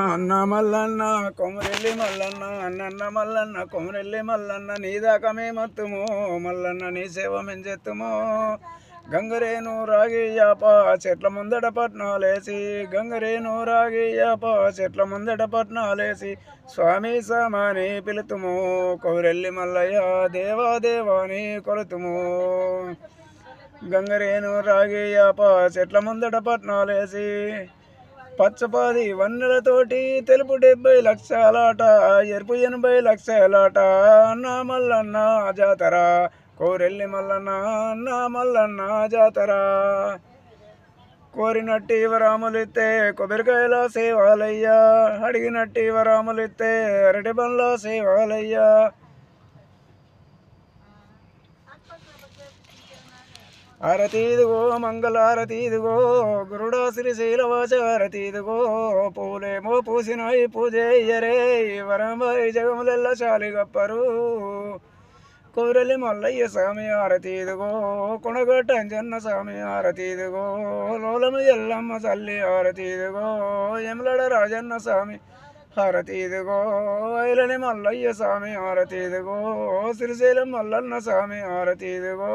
అన్న మల్లన్న కొమరెల్లి మల్లన్న అన్నన్న మల్లన్న కొమరెల్లి మల్లన్న నీదాకా మేమత్తుమో మల్లన్న నీ సేవ మెంచెత్తుమో గంగరేను రాగి యాప చెట్ల ముందట పట్నాలేసి గంగరేను రాగి యాప చెట్ల ముందట పట్నాలేసి స్వామి సామాని పిలుతుము కొమరెల్లి మల్లయ్య దేవా దేవాని కొలుతుము గంగరేను రాగి యాప చెట్ల ముందట పట్నాలేసి పచ్చపాది వన్నెలతోటి తెలుపు 70 లక్షలాట ఎరుపు 80 లక్షలాట అన్న మల్లన్న జాతర కోరెల్లి మల్లన్న అన్న మల్లన్న జాతర కోరినట్టి వరాములిత్తే కొబ్బరికాయల సేవాలయ్యా అడిగినట్టి వరాములిత్తే అరటి బండ్ల సేవాలయ్యా ఆరతీదుగో మంగళారతీదుగో గురుడా శ్రీశైలవాచ ఆరతీదుగో పూలేమో పూసినాయి పూజయ్యరే వరంబాయి జగములెల్ల చాలి గప్పరు కోరెల్లి మల్లయ్య స్వామి ఆరతీదుగో కొనగట్టంజన్న స్వామి ఆరతీదుగో లోలము ఎల్లమ్మ తల్లి ఆరతీదుగో ఎమలడ రాజన్న స్వామి హారతీదుగో ఐలని మల్లయ్య స్వామి హారతీదుగో శ్రీశైలం మల్లన్న స్వామి హారతీదుగో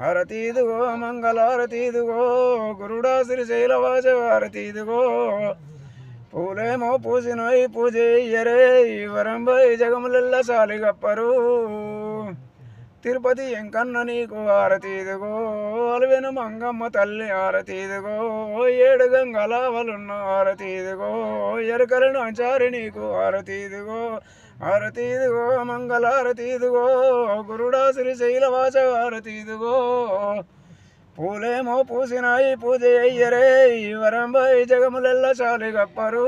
హారతీదుగో మంగళారతీదుగో గురుడా శ్రీశైలవాచ హారతీదుగో పూలేమో పూసినోయ్ పూజయ్యరే వరంబై జగములెల్ల చాలి గప్పరు తిరుపతి ఎంకన్న నీకు ఆరతీదుగో అలవెను మంగమ్మ తల్లి ఆరతీదుగో 7 గంగలావలున్న ఆరతీదుగో ఎరకలను అంచారి నీకు ఆరతీదుగో ఆరతీదుగో మంగళారతీదుగో గురుడా శ్రీశైలవాచ ఆరతీదుగో పూలేమో పూసినాయి పూజ అయ్యరే వరంబై జగములెల్ల చాలి గప్పరు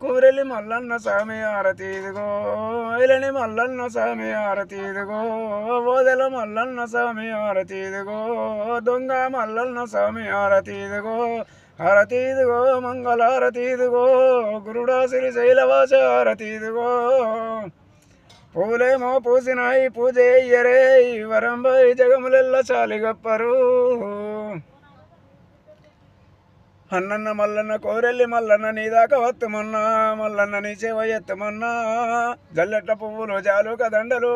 కోరెల్లి మల్లన్న స్వామి ఆరతీదుగో ఐలని మల్లన్న స్వామి ఆరతీదుగో ఓదెల మల్లన్న స్వామి ఆరతీదుగో దొంగ మల్లన్న స్వామి ఆరతీదుగో ఆరతీదుగో మంగళారతీదుగో గురుడా శ్రీశైలవాచ ఆరతీదుగో పూలేమో పూసినాయి పూజ అయ్యరే వరంబై జగములెల్ల చాలి గప్పరు అన్నన్న మల్లన్న కోరెల్లి మల్లన్న నీదాకా వత్తుమన్నా మల్లన్న నీ సేవ ఎత్తమన్నా జల్లెట్ల పువ్వులు జాలుక దండలు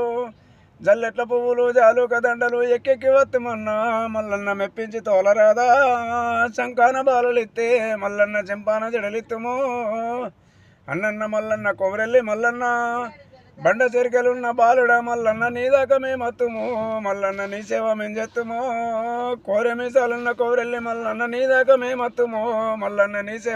జల్లెట్ల పువ్వులు జాలుక దండలు ఎక్కెక్కి వత్తుమన్నా మల్లన్న మెప్పించి తోలరాదా శంకాన బాలలిత్తే మల్లన్న చెంపాన జడలిత్తుము అన్నన్న మల్లన్న కోరెల్లి మల్లన్న బండ చెరికలున్న బాలుడ మల్లన్న నీదాకా మేమత్తుము మల్లన్న నీ సేవ మెంజెత్తుము కోరె మీసాలున్న కోరెల్లి మల్లన్న నీదాకా మేమత్తుము మల్లన్న నీ సేవ